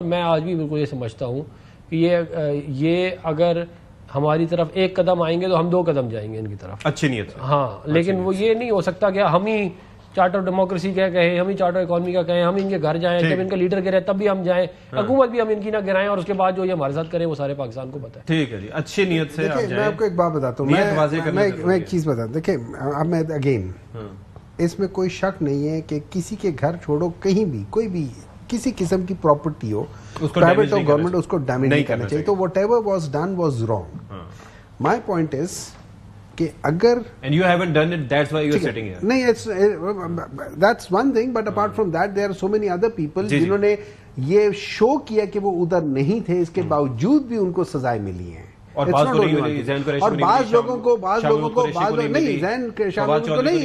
میں آج بھی بالکل یہ سمجھتا ہوں کہ یہ اگر ہماری طرف ایک قدم آئیں گے تو ہم 2 قدم جائیں گے ان کی طرف اچھی نیت سے. ہاں لیکن وہ یہ نہیں ہو سکتا کہ ہم ہی چارٹر ڈیموکریسی کا کہیں، ہم ہی چارٹر اکانومی کا کہیں، ہم ان کے گھر جائیں، جب ان کا لیڈر گرے تب بھی ہم جائیں، حکومت بھی ہم ان کی نہ گرائیں، اور اس کے بعد جو یہ ہمارے ساتھ کریں وہ سارے پاکستان کو پتہ ہے. ٹھیک ہے جی، اچھی نیت سے آپ جائیں. میں آپ کو ایک بات بتاتا ہوں، میں ایک چیز بتاتا ہوں. دیکھیں اب میں اگین اس میں کوئی شک نہیں ہے کہ کسی کے گھر چھوڑو کہیں بھی کوئی بھی کسی قسم کی پراپرٹی ہو، پرائیویٹ ہو گورنمنٹ، اس کو ڈیمیج نہیں کرنا چاہیے. تو what ever was done was wrong. My point is کہ اگر and you haven't done it, that's why you are sitting here. نہیں، that's one thing, but apart from that there are so many other people جنہوں نے یہ شو کیا کہ وہ ادھر نہیں تھے، اس کے باوجود بھی ان کو سزائیں ملی ہیں. اور بعض لوگوں کو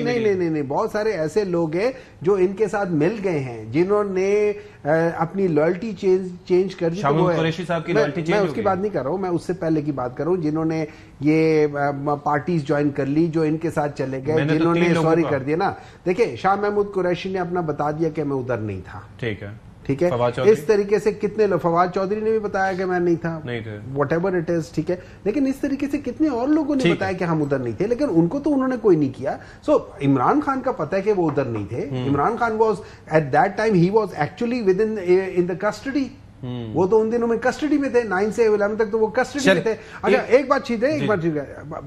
نہیں، بہت سارے ایسے لوگ ہیں جو ان کے ساتھ مل گئے ہیں، جنہوں نے اپنی لائلٹی چینج کر دی. میں اس کی بات نہیں کر رہا ہوں، میں اس سے پہلے کی بات کر رہا ہوں جنہوں نے یہ پارٹیز جوائن کر لی، جو ان کے ساتھ چلے گئے، جنہوں نے سوری کر دیا نا. دیکھیں شاہ محمود قریشی نے اپنا بتا دیا کہ میں ادھر نہیں تھا. ٹھیک ہے، اس طریقے سے کتنے لوگ، فواد چودھری نے بھی بتایا کہ میں نہیں تھا، واٹ ایور اٹ از. ٹھیک ہے، لیکن اس طریقے سے کتنے اور لوگوں نے بتایا کہ ہم ادھر نہیں تھے، لیکن ان کو تو انہوں نے کوئی نہیں کیا. سو عمران خان کا پتہ ہے کہ وہ ادھر نہیں تھے. Imran Khan was at that time he was actually with in the custody. وہ تو ان دنوں میں کسٹڈی میں تھے، 9 سے 11 تک تو وہ کسٹڈی میں تھے. اچھا ایک بات چیز ہے،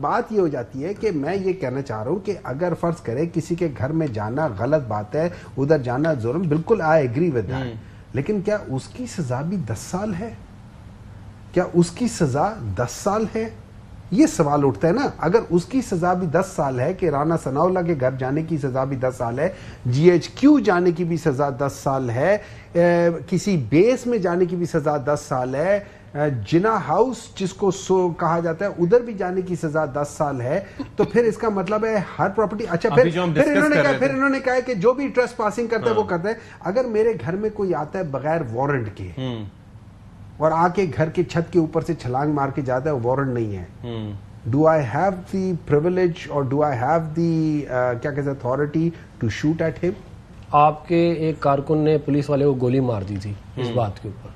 بات یہ ہو جاتی ہے کہ میں یہ کہنا چاہ رہا ہوں کہ اگر فرض کرے کسی کے گھر میں جانا غلط بات ہے، ادھر جانا ظلم، بالکل آئی ایگری ود دیٹ، لیکن کیا اس کی سزا بھی 10 سال ہے؟ کیا اس کی سزا 10 سال ہے؟ یہ سوال اٹھتا ہے نا. اگر اس کی سزا بھی 10 سال ہے کہ رانا ثناء اللہ کے گھر جانے کی سزا بھی 10 سال ہے، GHQ جانے کی بھی سزا 10 سال ہے، کسی بیس میں جانے کی بھی سزا 10 سال ہے، جنا ہاؤس جس کو کہا جاتا ہے ادھر بھی جانے کی سزا 10 سال ہے، تو پھر اس کا مطلب ہے ہر پراپرٹی. اچھا پھر انہوں نے کہا کہ جو بھی ٹریس پاسنگ کرتا ہے وہ کرتا ہے. اگر میرے گھر میں کوئی آتا ہے بغیر وارنٹ کے اور آ کے گھر کے چھت کے اوپر سے چھلانگ مار کے جاتا ہے، وارنٹ نہیں ہے، do I have the privilege اور ڈو آئی ہیو دی کیا کہتے ہیں اتھارٹی ٹو شوٹ ایٹ ہم؟ آپ کے ایک کارکن نے پولیس والے کو گولی مار دی تھی اس بات کے اوپر،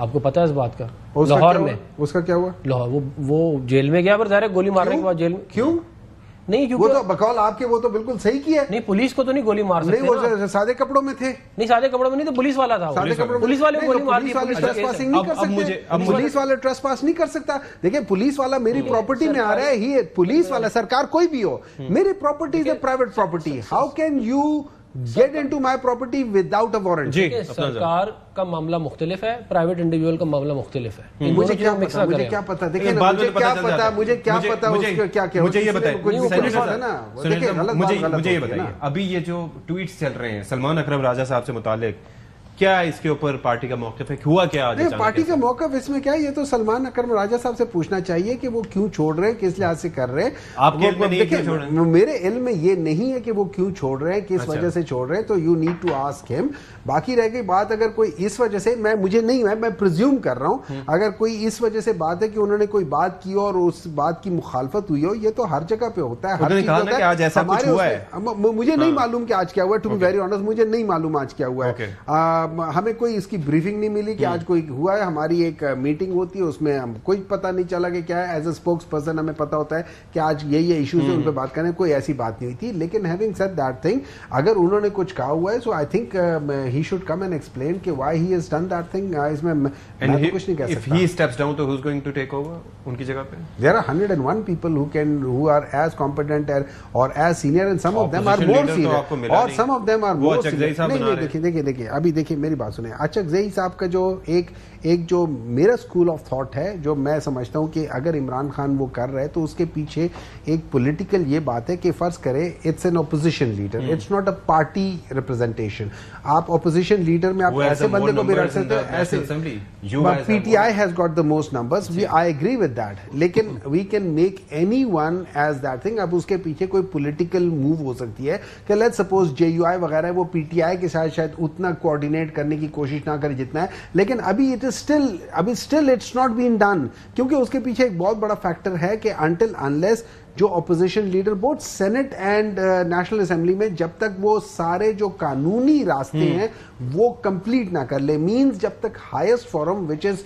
آپ کو پتہ ہے اس بات کا؟ لاہور میں. اس کا کیا ہوا؟ لاہور وہ جیل میں گیا، پر ظاہر ہے گولی مارنے کے بعد جیل میں. کیوں؟ نہیں وہ تو بقول آپ کے وہ تو بالکل صحیح کیا. نہیں پولیس کو تو نہیں گولی مار سکتے، وہ سادے کپڑوں میں تھے. نہیں سادے کپڑوں میں نہیں، تو پولیس والا تھا، پولیس والے گولی مار دی. پولیس والا ٹریس پاس نہیں کر سکتا. دیکھیں پولیس والا میری پراپرٹی میں آ رہا ہے، ہی پولیس والا سرکار کوئی بھی ہو، میری property is a private property. How can you get into my property without a warrant؟ سرکار کا معاملہ مختلف ہے، پرائیویٹ انڈیویجول کا معاملہ مختلف ہے. مجھے کیا پتا، دیکھیں مجھے کیا پتا مجھے یہ بتائیے، ابھی یہ جو ٹویٹس چل رہے ہیں سلمان اکرم راجہ صاحب سے متعلق، کیا اس کے اوپر پارٹی کا موقف ہے؟ ہوا کیا پارٹی کا موقف اس میں کیا ہے؟ یہ تو سلمان اکرم راجہ صاحب سے پوچھنا چاہیے کہ وہ کیوں چھوڑ رہے ہیں، کس لحاظ سے کر رہے ہیں. میرے علم میں یہ نہیں ہے کہ وہ کیوں چھوڑ رہے ہیں، کس وجہ سے چھوڑ رہے ہیں، تو یو نیڈ ٹو آسک ہم. باقی رہ گئی بات اگر کوئی اس وجہ سے، مجھے نہیں ہے، میں پریزیوم کر رہا ہوں، اگر کوئی اس وجہ سے بات ہے کہ انہوں نے کوئی بات کی اور اس بات کی مخالفت ہوئی ہو، یہ تو ہر جگہ پہ ہوتا ہے، ہر چیز ہوتا ہے. مجھے نہیں معلوم کہ آج کیا ہوا ہے، ٹو بی ویری آنیسٹ مجھے نہیں معلوم آج کیا ہوا ہے. ہمیں کوئی اس کی بریفنگ نہیں ملی کہ آج کوئی ہوا ہے. ہماری ایک میٹنگ ہوتی ہے، اس میں ہم کوئی پتہ نہیں چلا کہ کیا ہے. ایز اے اسپوکس پرسن ہمیں پتہ ہوتا ہے کہ آج یہ ایشوز ہیں، ان پہ بات کریں. کوئی ایسی بات نہیں ہوئی تھی. لیکن ہیونگ سیڈ دیٹ تھنگ، اگر انہوں نے کچھ کہا ہوا ہے، so I think he should come and explain کہ why he has done that thing. اس میں میں کچھ نہیں کہہ سکتا. If he steps down, to who's going to take over ان کی جگہ پہ؟ There are 101 people who are as competent or as senior, and some of them are more senior, or some of them are more senior. نہیں دیکھیں ابھی دیکھیں میری بات سنیں. اچکزئی صاحب کا جو ایک جو میرا اسکول آف تھاٹ ہے، جو میں سمجھتا ہوں کہ اگر عمران خان وہ کر رہے تو اس کے پیچھے ایک پولیٹیکل یہ بات ہے کہ فرض کرے it's an opposition leader, it's not a party representation. آپ اپوزیشن لیڈر میں آپ ایسے بندے کو بھی رکھ سکتے ہو. ایسے PTI has got the most numbers. I agree with that. لیکن we can make anyone as that thing. اب اس کے پیچھے کوئی پولیٹیکل موو ہو سکتی ہے کہ لیٹس سپوز JUI وغیرہ وہ PTI کے ساتھ شاید اتنا کوآرڈینیٹ کرنے کی کوشش نہ کرے جتنا ہے، لیکن ابھی still it's not been done. کیونکہ اس کے پیچھے ایک بہت بڑا فیکٹر ہے کہ until unless جو opposition leader both senate and national assembly میں جب تک وہ سارے جو قانونی راستے ہیں وہ کمپلیٹ نہ کر لے, مینز جب تک ہائیسٹ فورم وچ از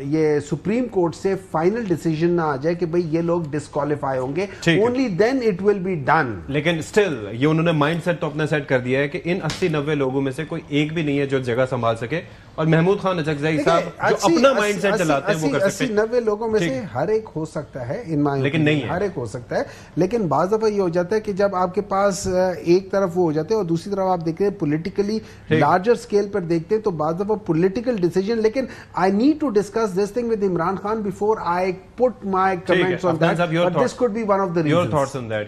یہ سپریم کورٹ سے فائنل ڈیسیجن نہ آ جائے کہ بھئی یہ لوگ ڈسکوالیفائی ہوں گے, only then it will be done. لیکن اسٹل یہ انہوں نے مائنڈ سیٹ تو اپنا سیٹ کر دیا ہے کہ ان 80-90 لوگوں میں سے کوئی ایک بھی نہیں ہے جو جگہ سنبھال سکے, اور محمود خان اچکزئی صاحب جو اپنا مائنڈ سیٹ چلاتے ہیں وہ کر سکتے ہیں. 80-90 لوگوں میں سے ہر ایک ہو سکتا ہے, لیکن نہیں ہر ایک ہو سکتا ہے, لیکن بعض دفعہ یہ ہو جاتا ہے کہ جب آپ کے پاس ایک طرف وہ ہو جاتے ہیں اور دوسری طرف آپ دیکھتے ہیں پولیٹیکلی لارجر اسکیل پر دیکھتے ہیں تو بعض دفعہ پولیٹیکل ڈیسیجن. لیکن I need to discuss this thing with Imran Khan before I put my comments on that, but this could be one of the reasons. Your thoughts on that?